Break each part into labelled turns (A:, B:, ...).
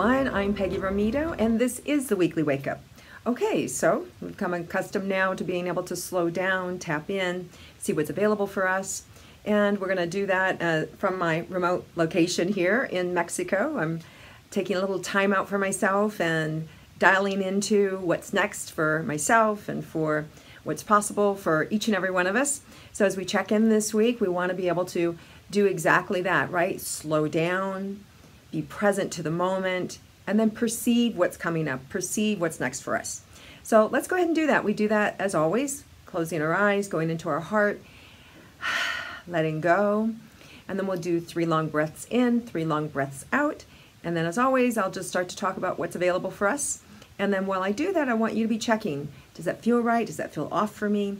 A: everyone, I'm Peggy Rometo and this is the Weekly Wake Up. Okay, so we've become accustomed now to being able to slow down, tap in, see what's available for us, and we're going to do that from my remote location here in Mexico. I'm taking a little time out for myself and dialing into what's next for myself and for what's possible for each and every one of us. So as we check in this week, we want to be able to do exactly that, right? Slow down, be present to the moment, and then perceive what's coming up, perceive what's next for us. So let's go ahead and do that. We do that as always, closing our eyes, going into our heart, letting go, and then we'll do 3 long breaths in, 3 long breaths out. And then as always, I'll just start to talk about what's available for us. And then while I do that, I want you to be checking. Does that feel right? Does that feel off for me?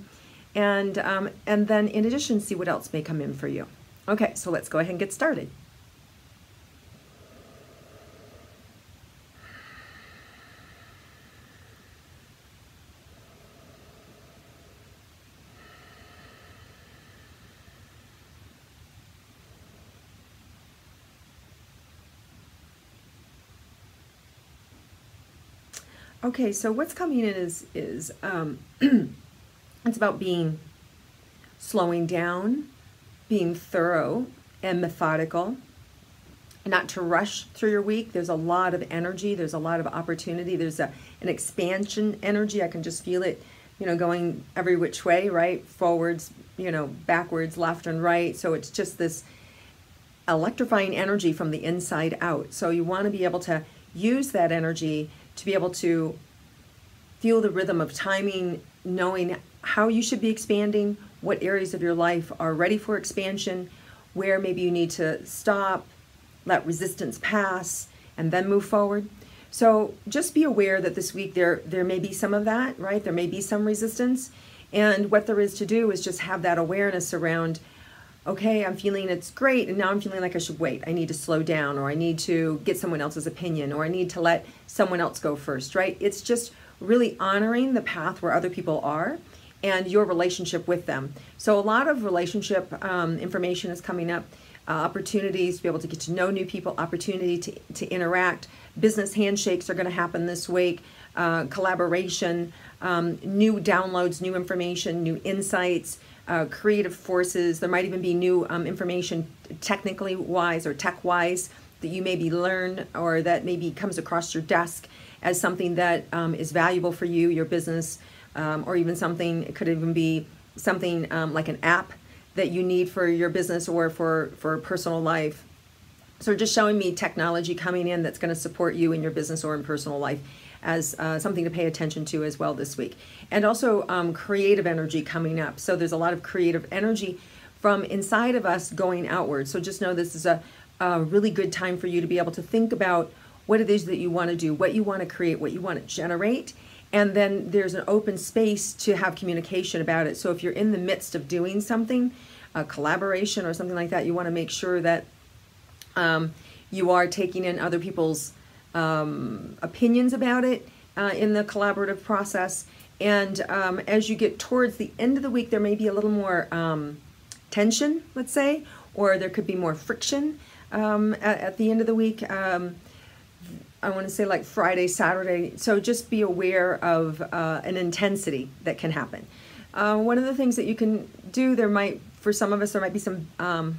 A: And then in addition, see what else may come in for you. Okay, so let's go ahead and get started. Okay, so what's coming in is it's about slowing down, being thorough and methodical, not to rush through your week. There's a lot of energy. There's a lot of opportunity. There's an expansion energy. I can just feel it, going every which way, right? Forwards, backwards, left and right. So it's just this electrifying energy from the inside out. So you want to be able to use that energy to be able to feel the rhythm of timing, knowing how you should be expanding, what areas of your life are ready for expansion, where maybe you need to stop, let resistance pass, and then move forward. So just be aware that this week there may be some of that, right? There may be some resistance. And what there is to do is just have that awareness around, okay, I'm feeling it's great, and now I'm feeling like I should wait. I need to slow down, or I need to get someone else's opinion, or I need to let someone else go first, right? It's just really honoring the path where other people are and your relationship with them. So a lot of relationship information is coming up, opportunities to be able to get to know new people, opportunity to interact. Business handshakes are going to happen this week, collaboration, new downloads, new information, new insights, creative forces. There might even be new information technically wise or tech wise that you maybe learn or that maybe comes across your desk as something that is valuable for you, your business, or even something, it could even be something like an app that you need for your business or for personal life. So just showing me technology coming in that's going to support you in your business or in personal life as something to pay attention to as well this week. And also creative energy coming up. So there's a lot of creative energy from inside of us going outward. So just know this is a really good time for you to be able to think about what it is that you want to do, what you want to create, what you want to generate. And then there's an open space to have communication about it. So if you're in the midst of doing something, a collaboration or something like that, you want to make sure that you are taking in other people's opinions about it in the collaborative process. And as you get towards the end of the week, there may be a little more tension, let's say, or there could be more friction at the end of the week. I want to say like Friday, Saturday. So just be aware of an intensity that can happen. One of the things that you can do, for some of us, there might be some, I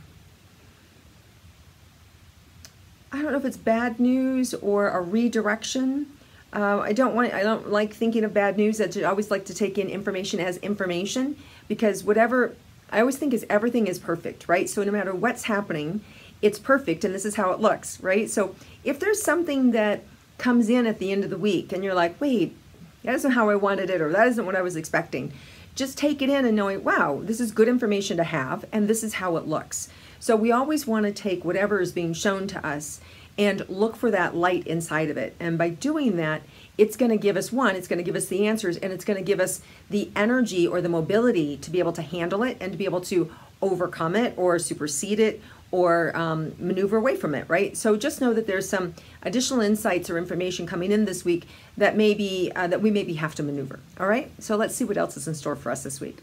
A: don't know if it's bad news or a redirection. I don't like thinking of bad news. I always like to take in information as information, because whatever, I always think is everything is perfect, right? So no matter what's happening, it's perfect, and this is how it looks, right? So if there's something that comes in at the end of the week and you're like, wait, that isn't how I wanted it, or that isn't what I was expecting, just take it in and knowing, wow, this is good information to have, and this is how it looks. So we always want to take whatever is being shown to us and look for that light inside of it. And by doing that, it's going to give us it's going to give us the answers, and it's going to give us the energy or the mobility to be able to handle it and to be able to overcome it or supersede it or maneuver away from it, right? So just know that there's some additional insights or information coming in this week that maybe that we maybe have to maneuver. All right, so let's see what else is in store for us this week.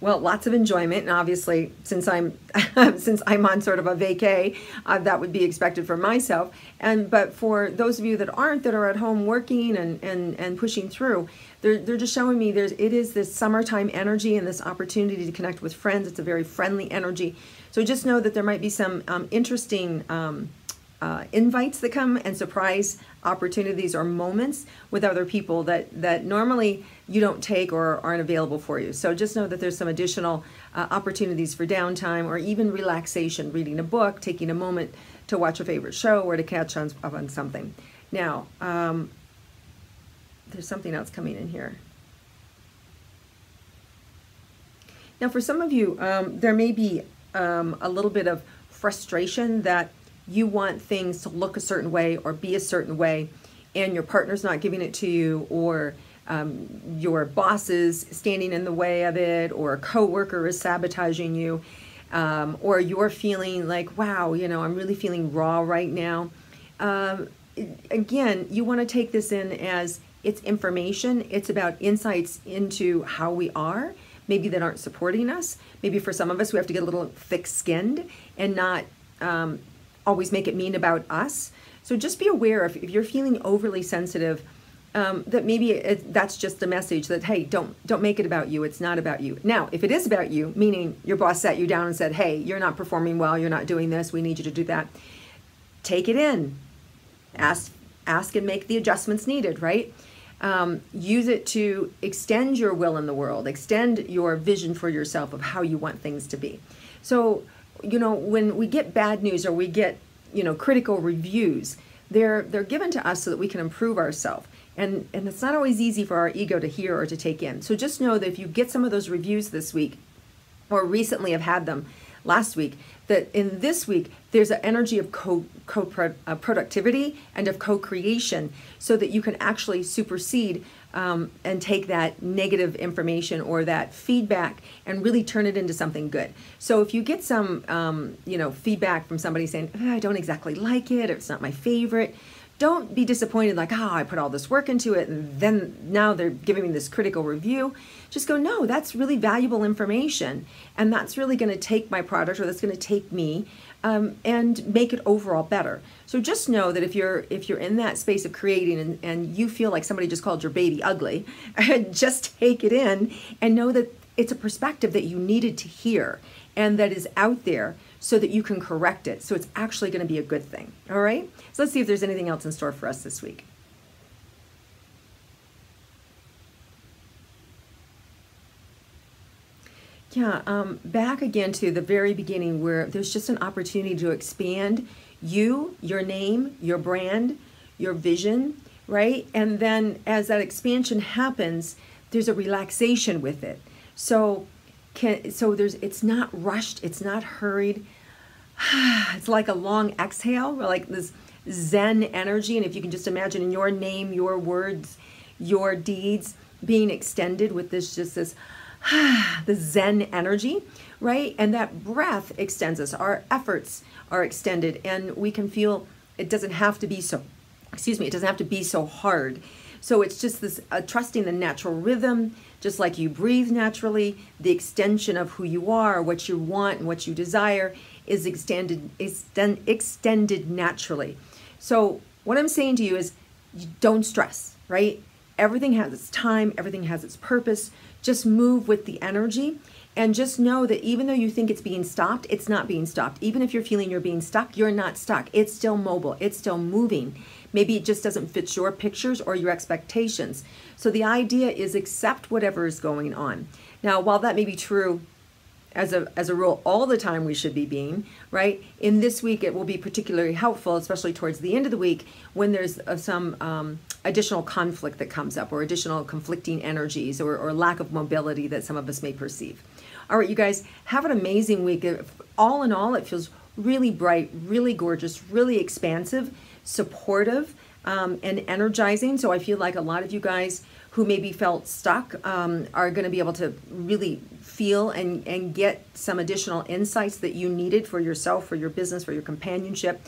A: Well, lots of enjoyment, and obviously, since I'm since I'm on sort of a vacay, that would be expected for myself. But for those of you that aren't, that are at home working and pushing through, they're just showing me it is this summertime energy and this opportunity to connect with friends. It's a very friendly energy. So just know that there might be some interesting invites that come, and surprise opportunities or moments with other people that normally you don't take or aren't available for you. So just know that there's some additional opportunities for downtime or even relaxation, reading a book, taking a moment to watch a favorite show or to catch up on something. Now, there's something else coming in here. Now, for some of you, there may be a little bit of frustration that you want things to look a certain way or be a certain way, and your partner's not giving it to you, or your boss is standing in the way of it, or a coworker is sabotaging you, or you're feeling like, wow, I'm really feeling raw right now. Again, you want to take this in as it's information. It's about insights into how we are. Maybe that aren't supporting us. Maybe for some of us, we have to get a little thick-skinned and not always make it mean about us. So just be aware if you're feeling overly sensitive, that maybe that's just a message that, hey, don't make it about you. It's not about you. Now, if it is about you, meaning your boss sat you down and said, hey, you're not performing well, you're not doing this, we need you to do that, take it in. Ask and make the adjustments needed, right? Use it to extend your will in the world, extend your vision for yourself of how you want things to be. So, when we get bad news or we get, critical reviews, they're given to us so that we can improve ourselves. And it's not always easy for our ego to hear or to take in. So just know that if you get some of those reviews this week, or recently have had them last week, that in this week, there's an energy of productivity and of co-creation, so that you can actually supersede and take that negative information or that feedback and really turn it into something good. So if you get some, feedback from somebody saying, I don't exactly like it, or it's not my favorite, don't be disappointed like, I put all this work into it and then now they're giving me this critical review. Just go, no, that's really valuable information, and that's really going to take my product, or that's going to take me and make it overall better. So just know that if you're in that space of creating and you feel like somebody just called your baby ugly, just take it in and know that it's a perspective that you needed to hear and that is out there, so that you can correct it. So it's actually going to be a good thing. All right? So let's see if there's anything else in store for us this week. Yeah, back again to the very beginning, where there's just an opportunity to expand you, your name, your brand, your vision, right? And then as that expansion happens, there's a relaxation with it. So it's not rushed, it's not hurried. It's like a long exhale, like this Zen energy. And if you can just imagine in your name, your words, your deeds being extended with this the Zen energy, right? And that breath extends us. Our efforts are extended, and we can feel it doesn't have to be so, it doesn't have to be so hard. So it's just this trusting the natural rhythm, just like you breathe naturally. The extension of who you are, what you want, and what you desire is extended naturally. So what I'm saying to you is, you don't stress, right? Everything has its time, everything has its purpose. Just move with the energy, and just know that even though you think it's being stopped, it's not being stopped. Even if you're feeling you're being stuck, you're not stuck. It's still mobile, it's still moving. Maybe it just doesn't fit your pictures or your expectations. So the idea is accept whatever is going on. Now, while that may be true as a rule all the time, we should be being, right? In this week, it will be particularly helpful, especially towards the end of the week, when there's some additional conflict that comes up, or additional conflicting energies, or lack of mobility that some of us may perceive. All right, you guys, have an amazing week. All in all, it feels really bright, really gorgeous, really expansive, supportive, and energizing. So I feel like a lot of you guys who maybe felt stuck are going to be able to really feel and get some additional insights that you needed for yourself, for your business, for your companionship,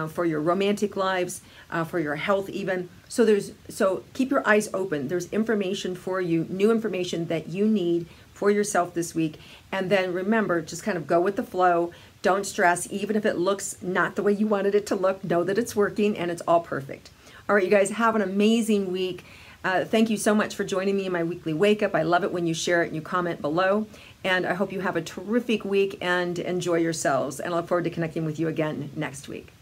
A: for your romantic lives, for your health even. So keep your eyes open. There's information for you, new information that you need for yourself this week. And then remember, just kind of go with the flow. Don't stress, even if it looks not the way you wanted it to look. Know that it's working and it's all perfect. All right, you guys, have an amazing week. Thank you so much for joining me in my weekly wake up. I love it when you share it and you comment below. And I hope you have a terrific week and enjoy yourselves. And I look forward to connecting with you again next week.